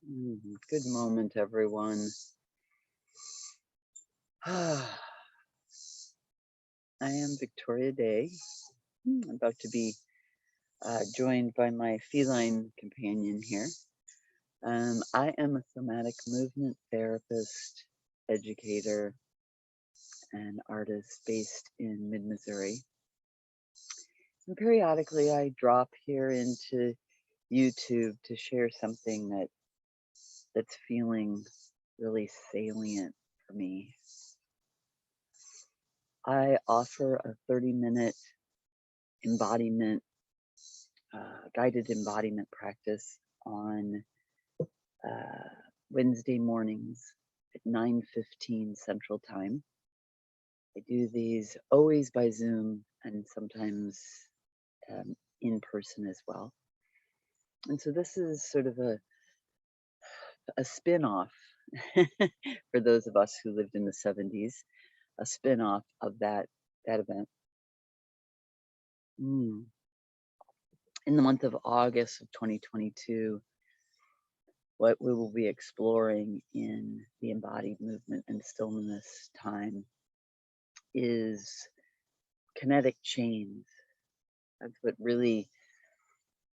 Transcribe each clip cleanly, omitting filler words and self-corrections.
Good moment, everyone. I am Victoria Day. I'm about to be joined by my feline companion here. I am a somatic movement therapist, educator, and artist based in mid-Missouri. And periodically I drop here into YouTube to share something that's feeling really salient for me. I offer a 30-minute embodiment, guided embodiment practice on Wednesday mornings at 9:15 Central Time. I do these always by Zoom and sometimes in person as well. And so this is sort of a spin-off for those of us who lived in the 70s, a spin-off of that event. In the month of August of 2022, what we will be exploring in the embodied movement and stillness time is kinetic chains. That's what really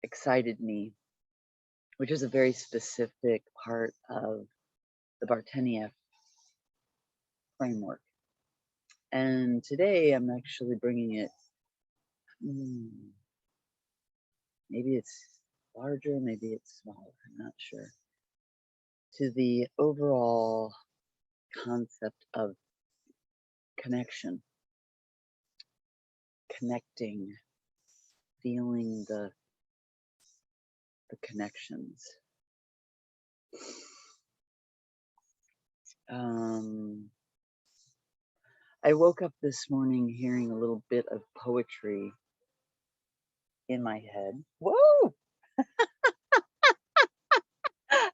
excited me, which is a very specific part of the Bartenia framework. And today I'm actually bringing it, maybe it's larger, maybe it's smaller, I'm not sure, to the overall concept of connection, connecting, feeling the connections. I woke up this morning hearing a little bit of poetry in my head. Whoa!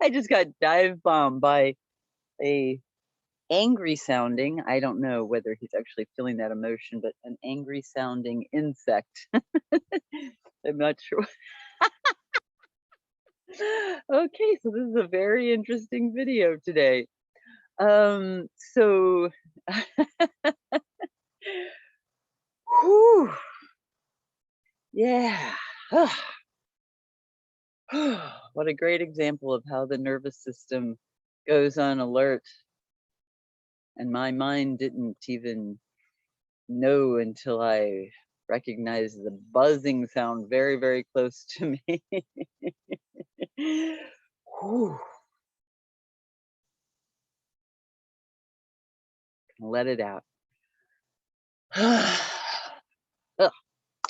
I just got dive bombed by a angry sounding, I don't know whether he's actually feeling that emotion, but an angry sounding insect. I'm not sure. Okay, so this is a very interesting video today. So whew, yeah. What a great example of how the nervous system goes on alert. And my mind didn't even know until I recognized the buzzing sound very, very close to me. Whew. Let it out.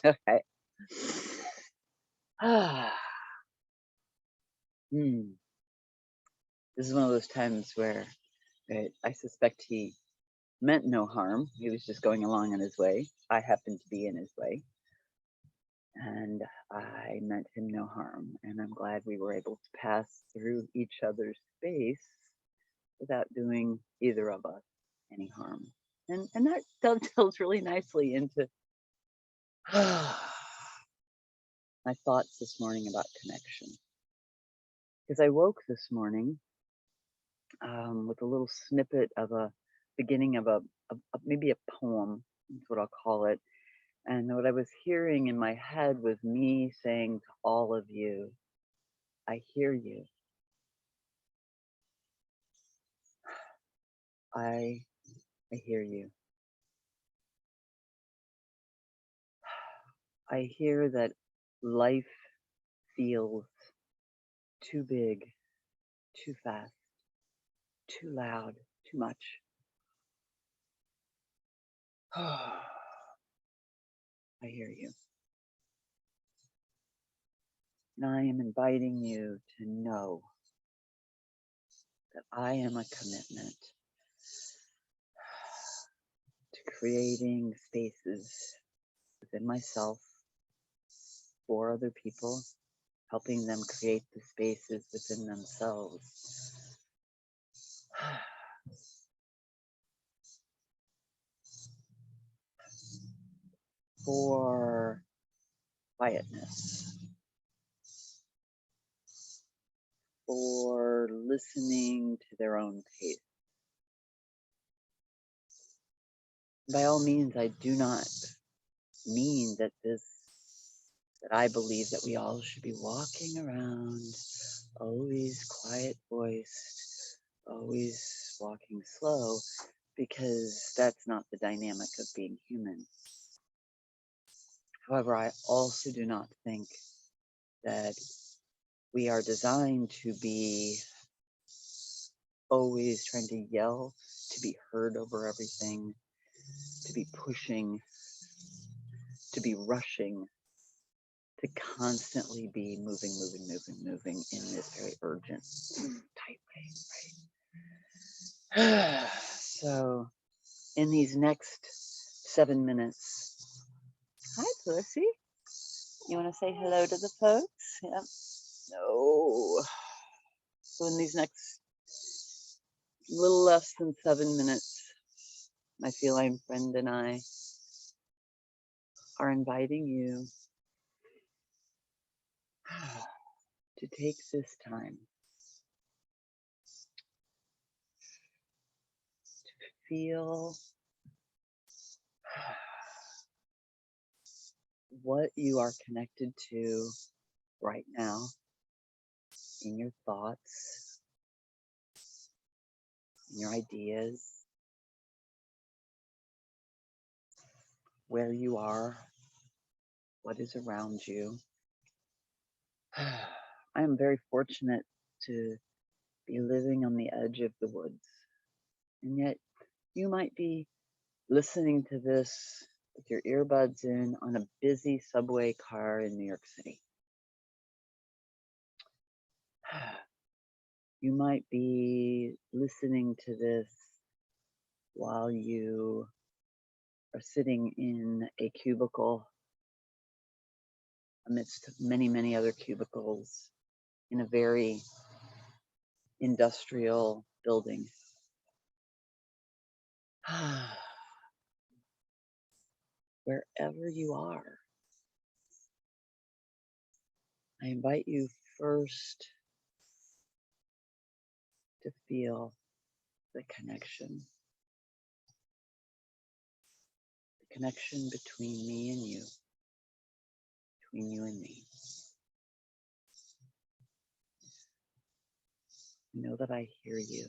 Okay. This is one of those times where I suspect he meant no harm. He was just going along on his way. I happened to be in his way. And I meant him no harm. And I'm glad we were able to pass through each other's space without doing either of us any harm. And that dovetails really nicely into my thoughts this morning about connection. Because I woke this morning with a little snippet of a beginning of maybe a poem, is what I'll call it. And what I was hearing in my head was me saying to all of you, I hear you. I hear you. I hear that life feels too big, too fast, too loud, too much. I hear you. And I am inviting you to know that I am a commitment to creating spaces within myself for other people, helping them create the spaces within themselves. For quietness, or listening to their own pace. By all means, I do not mean that I believe that we all should be walking around, always quiet voiced, always walking slow, because that's not the dynamic of being human. However, I also do not think that we are designed to be always trying to yell, to be heard over everything, to be pushing, to be rushing, to constantly be moving in this very urgent, tight way, right? So, in these next 7 minutes, hi, Pussy. You want to say hello to the folks? Yep. No. So, in these next little less than 7 minutes, my feline friend and I are inviting you to take this time to feel what you are connected to right now in your thoughts, in your ideas, where you are, what is around you. I am very fortunate to be living on the edge of the woods, and yet you might be listening to this with your earbuds in on a busy subway car in New York City. You might be listening to this while you are sitting in a cubicle amidst many, many other cubicles in a very industrial building. Wherever you are, I invite you first to feel the connection between me and you, between you and me. Know that I hear you.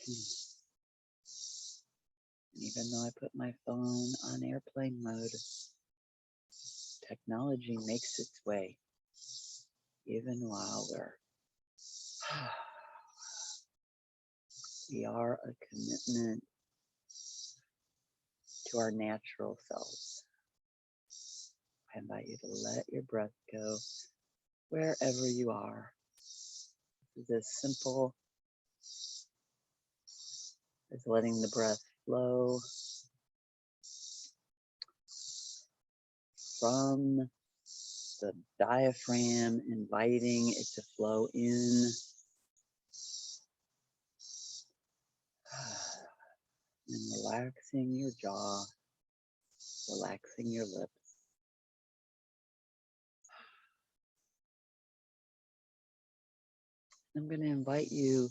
And even though I put my phone on airplane mode, technology makes its way, even while we are a commitment to our natural selves. I invite you to let your breath go wherever you are. It's as simple as letting the breath flow from the diaphragm, inviting it to flow in, and relaxing your jaw, relaxing your lips. I'm going to invite you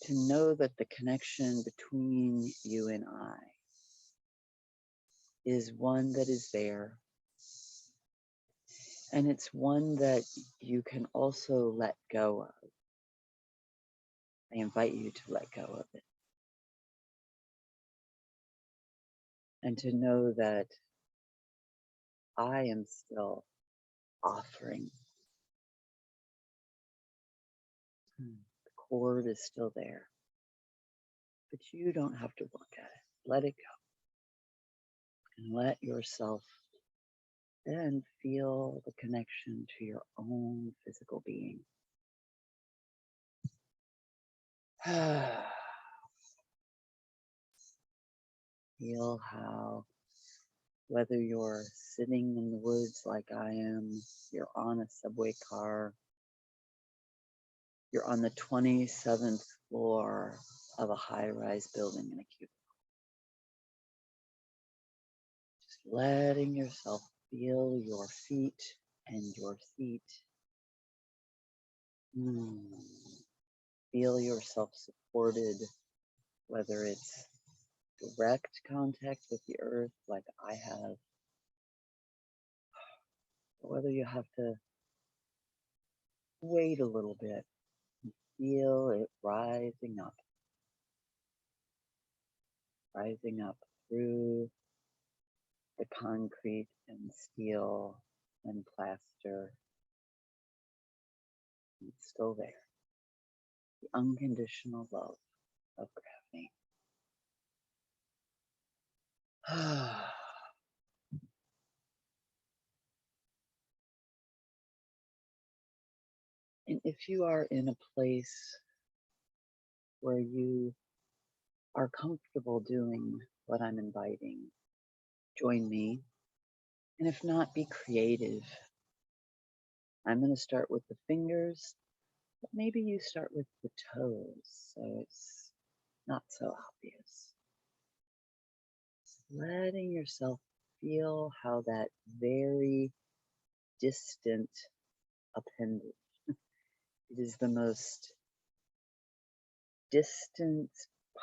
to know that the connection between you and I is one that is there. And it's one that you can also let go of. I invite you to let go of it. And to know that I am still offering. The cord is still there. But you don't have to work at it. Let it go. And let yourself then feel the connection to your own physical being. Feel how, whether you're sitting in the woods like I am, you're on a subway car, you're on the 27th floor of a high-rise building in a cubicle. letting yourself feel your feet and your seat. Feel yourself supported, whether it's direct contact with the earth like I have, or whether you have to wait a little bit and feel it rising up through the concrete and steel and plaster. It's still there. The unconditional love of gravity. And if you are in a place where you are comfortable doing what I'm inviting, join me. And if not, be creative. I'm going to start with the fingers, but maybe you start with the toes so it's not so obvious. Letting yourself feel how that very distant appendage, it is the most distant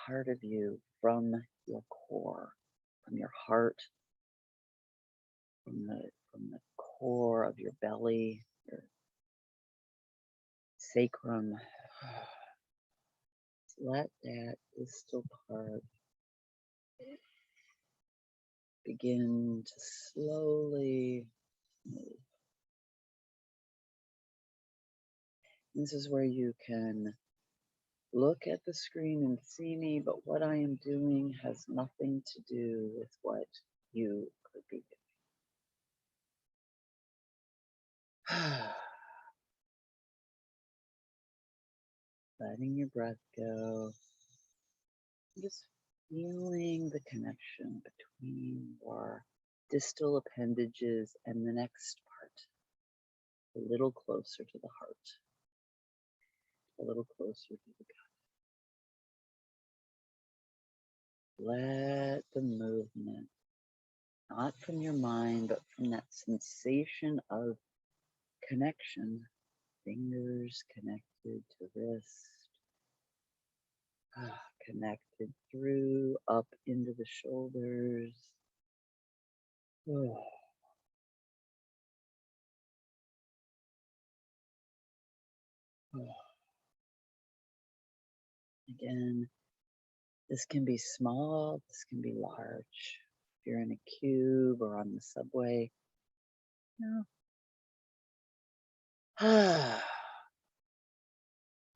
part of you from your core, from your heart, from the core of your belly, your sacrum. Let that distal part begin to slowly move. This is where you can look at the screen and see me, but what I am doing has nothing to do with what you could be doing. Letting your breath go. Just feeling the connection between your distal appendages and the next part, a little closer to the heart, a little closer to the gut. Let the movement, not from your mind, but from that sensation of connection, fingers connected to wrist, connected through, up into the shoulders. Again, this can be small, this can be large. If you're in a cube or on the subway,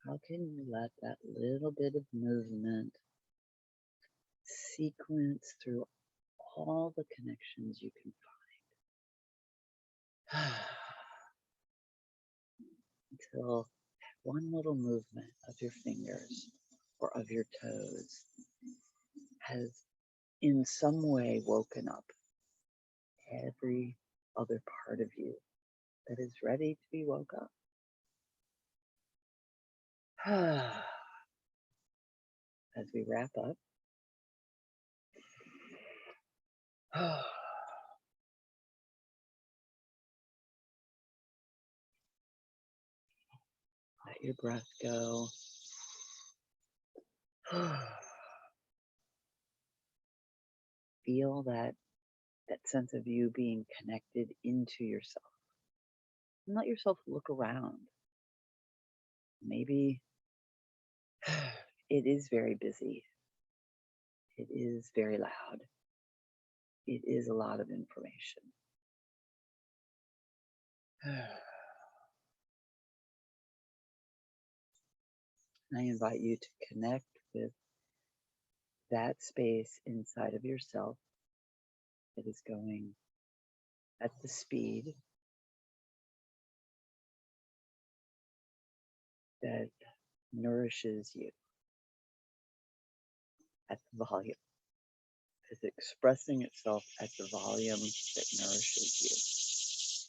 how can you let that little bit of movement sequence through all the connections you can find until one little movement of your fingers or of your toes has in some way woken up every other part of you that is ready to be woke up. As we wrap up, let your breath go. Feel that sense of you being connected into yourself. And let yourself look around. Maybe it is very busy. It is very loud. It is a lot of information. I invite you to connect with that space inside of yourself that is going at the speed that nourishes you, at the volume. Is expressing itself at the volume that nourishes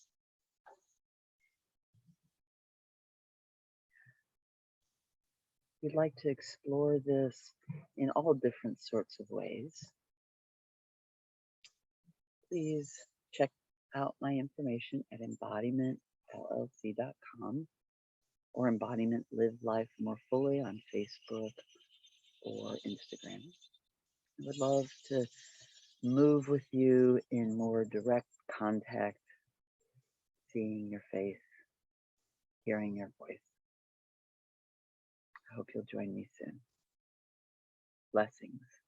you. We'd like to explore this in all different sorts of ways. please check out my information at embodimentllc.com or Embodiment Live Life More Fully on Facebook or Instagram. I would love to move with you in more direct contact, seeing your face, hearing your voice. I hope you'll join me soon. Blessings.